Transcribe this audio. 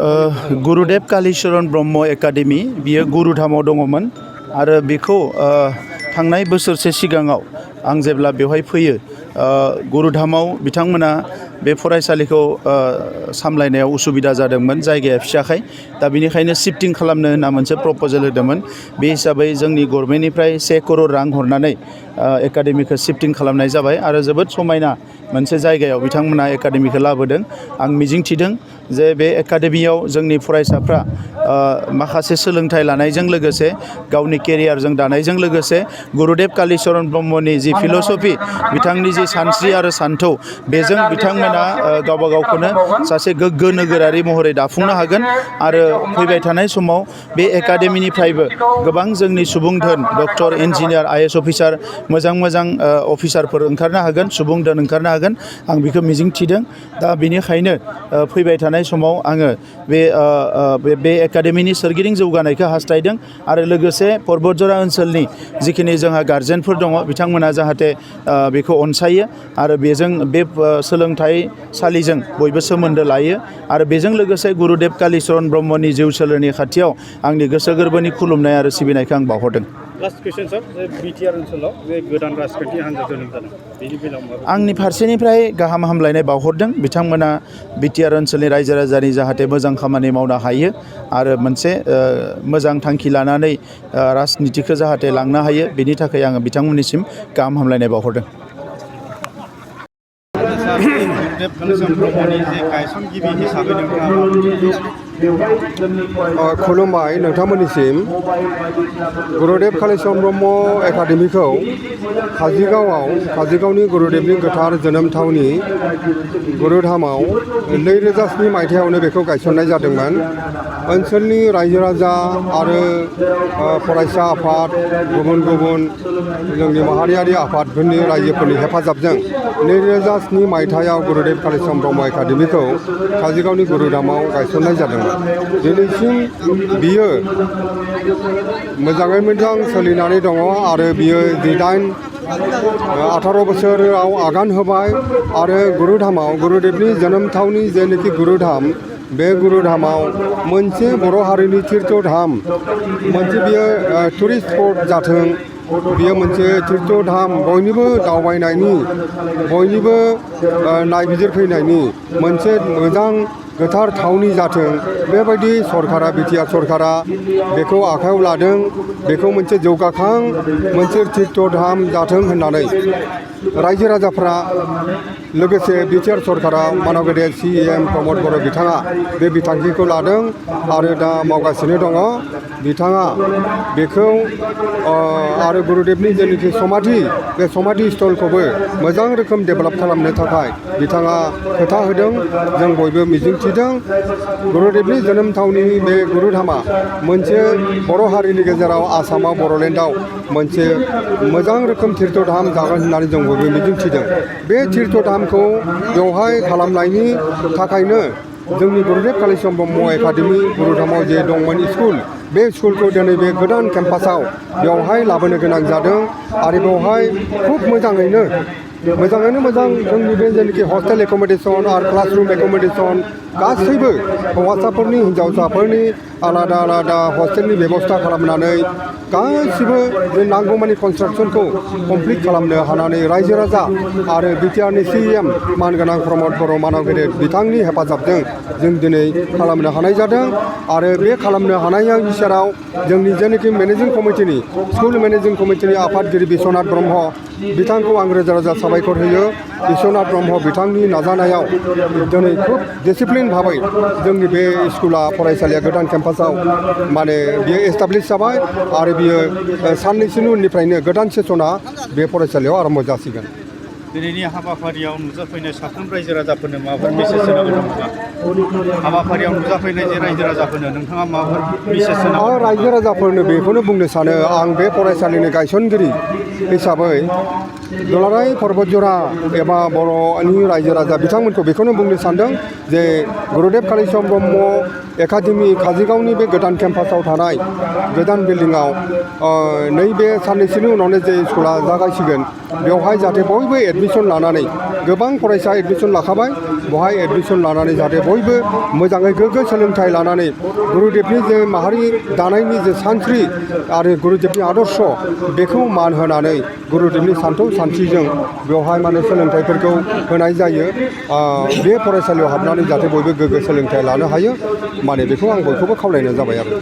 गुरुदेव Kalicharan Brahma academy बियो गुरुधामाव दङमोन आरो बेखौ थांनाय बोसोरसे सिगाङाव आं जेब्ला बेवहाय फैयो गुरुधामाव बिथांमोना बे फरायसालिखौ सामलायनायाव उसुबिदा जादोंमोन जायगाया फिसाखाय दा बेनिखायनो शिफ्टिं खालामनो होनना मोनसे प्रप'जेल होदोंमोन बे हिसाबै जोंनि गभर्नमेन्टनिफ्राय 1 करोड़ रां हरनानै एकाडेमिखौ शिफ्टिं खालामनाय जाबाय आरो जोबोद समायना मोनसे जायगायाव बिथांमोना एकाडेमिखौ लाबोदों आं मिजिंथिदों जे बे एकाडेमियाव जोंनि फरायसाफ्रा माखासे सोलोंथाइ लानायजों लोगोसे गावनि केरियारजों दानायजों लोगोसे गुरुदेव कालीचरण ब्रह्मनि जि फिल'सफि बिथांनि जि सानस्रि आरो सान्थौ बेजों बिथांमोना गावबा गावखौनो सासे गोग्गो नोगोरारि महरै दाफुंनो हागोन आरो फैबाय थानाय समाव बे एकाडेमिनिफ्रायबो गोबां जोंनि सुबुं धोन डक्टर इन्जिनियार आईएएस अफिसार मोजां अफिसारफोर ओंखारनो हागोन सुबुं धोन ओंखारनो हागोन आं बेखौ मिजिंथिदों दा बेनिखायनो फैबाय थानाय समाव आङो बे एकाडेमिनि सोरगिदिं जौगानायखौ हास्थायदों आरो लोगोसे पर्बतजरा ओनसोलनि जिखिनि जोंहा गार्जेनफोर दङ बिथांमोना जाहाथे बेखौ अनसायो आरो बेजों बे सोलोंथाइसालिजों बयबो सोमोन्दो लायो आरो बेजों लोगोसे गुरुदेव कालीचरण ब्रह्मनि जिउ सोलेरनि खाथियाव आंनि गोसो गोरबोनि खुलुमनाय आरो सिबिनायखौ आं बावहरदों। लास्ट कुइसन सार बिटिआर ओनसोलाव बे गोदान राजखान्थि हान्जा जोनोम जादों बेनि बेलायाव आंनि फारसेनिफ्राय गाहाम हामलायनाय बावहरदों बिथांमोना बिटिआर ओनसोलनि रायजो राजानि जाहाथे मोजां खामानि मावनो हायो आरो मोनसे मोजां थांखि लानानै राजनितिखौ जाहाथे लांनो हायो बेनि थाखाय आङो बिथांमोननिसिम गाहाम हामलायनाय बावहरदों। गुरुदेव कालीचरण ब्रह्मनि जे गायसनगिरि हिसाबै खुलुमबाय नोंथांमोननिसिम गुरुदेव कालीचरण ब्रह्म एकाडेमिखौ काजिगावनि गुरुदेवनि गोथार जोनोम थावनि गुरुधामाव 2007 मायथाइयावनो बेखौ गायसननाय जादोंमोन। ओनसोलनि रायजो राजा आरो फरायसा आफाद गुबुन जोंनि माहारियारि आफादफोरनि रायजोफोरनि हेफाजाबजों 2007 मायथाइयाव गुरुदेव कालीचरण ब्रह्म एकाडेमिखौ काजिगावनि गुरुधामाव गायसननाय जादोंमोन। दिनैसिम बियो मोजाङै मोजां सोलिनानै दङ आरो बियो 18 बोसोराव आगान होबाय आरो गुरुधामाव गुरुदेवनि जोनोम थावनि जेनोखि गुरुधाम बे गुरुधामाव मोनसे बर' हारिनि तीर्थधाम मोनसे बियो टुरिस्ट स्पट जाथों बियो मोनसे तीर्थधाम बयनिबो दावबायनायनि बयनिबो नायबिजिरफैनायनि मोनसे मोजां गोथार थावनि जाथों बेबायदि सरकारा बिटिआर सरकारा बेखौ आखायाव लादों बेखौ मोनसे जौगाखां मोनसे तीर्थधाम जाथों होननानै रायजो राजाफ्रा लोगोसे बिटिआर सरकारा मानव गेदेर CEM प्रमद बर' बिथाङा बे बिथांखिखौ लादों आरो दा मावगासिनो दङ बिथाङा बेखौ आरो गुरुदेवनि जेनोखि समाधि बे समाधि स्थलखौबो मोजां रोखोम डेभेलप खालामनो थाखाय बिथाङा खोथा होदों जों बयबो मिजिंथिदों गुरुदेवनि जोनोम थावनि बे गुरुधामा मोनसे बर' हारिनि गेजेराव आसामाव बर'लेण्डआव मोनसे मोजां रोखोम तीर्थधाम जागोन होननानै जों बयबो मिजिंथिदों। बे तीर्थधामखौ बेवहाय खालामनायनि थाखायनो जोंनि गुरुदेव कालीचरण ब्रह्म एकाडेमि गुरुधामाव जे दंमोन स्कुल बे स्कुलखौ दिनै बे गोदान केम्पासाव बेवहाय लाबोनो गोनां जादों आरो बेवहाय खुब मोजाङैनो मोजां जोंनि बे जेनोखि हस्टेल एकमडेसन आरो क्लासरुम एकमडेसन गासैबो हौवासाफोरनि हिन्जावसाफोरनि आलादा हस्टेलनि बेबस्था खालामनानै गासिबो बे नांगौमानि कनस्ट्राक्सनखौ कमप्लिट खालामनो हानानै रायजो राजा आरो बिटिआरनि CEM मानगोनां प्रमद बर' मानव गेदेर बिथांनि हेफाजाबजों जों दिनै खालामनो हानाय जादों आरो बे खालामनो हानायनि गेजेराव जोंनि जेनोखि मेनेजिं कमिटिनि स्कुल मेनेजिं कमिटिनि आफादगिरि बिश्वनाथ ब्रह्म बिथांखौ आं रोजा साबायखर होयो। बिश्वनाथ ब्रह्म बिथांनि नाजानायाव दिनै खुब डिसिप्लिन भाबै जोंनि बे स्कुला फरायसालिया गोदान केम्पासाव माने बियो एस्टाब्लिश जाबाय आरो बियो साननैसोनि उननिफ्रायनो गोदान सेसना बे फरायसालियाव आरम्भ जासिगोन। दिनैनि हाबाफारियाव नुजाफैनाय साफ्रोम रायजो राजाफोरनो माबाफोर मेसेज होनो दंबा हाबाफारियाव नुजाफैनाय जे रायजो राजाफोरनो नोंथाङा माबाफोर मेसेज होनो रायजो राजाफोरनो बेखौनो बुंनो सानो आं बे फरायसालिनि गायसनगिरि हिसाबै दुलाराय पर्बतजरा एबा बर'नि रायजो राजा बिथांमोनखौ बेखौनो बुंनो सानदों जे गुरुदेब कालिचरन ब्रह्म एकाडेमि काजलगावनि बे गोदान केम्पासाव थानाय गोदान बिल्डिङाव नैबे साननैसोनि उनावनो जे स्कुला जागायसिगोन बेवहाय जाहाथे बयबो एडमिसन लानानै गोबां फरायसा एडमिसन लाखाबाय बेवहाय एडमिसन लानानै जाहाथे बयबो मोजाङै गोग्गो सोलोंथाइ लानानै गुरुदेबनि जे माहारि दानायनि जे सानस्रि आरो गुरुदेबनि आदर्श बेखौ मान होनानै गुरुदेबनि सान्थौ सानस्रिजों बेवहाय माने सोलोंथाइफोरखौ होनाय जायो बे फरायसालियाव हाबनानै जाहाथे बयबो गोग्गो सोलोंथाइ लानो हायो माने बेखौ आं बयखौबो खावलायनाय जाबाय आरो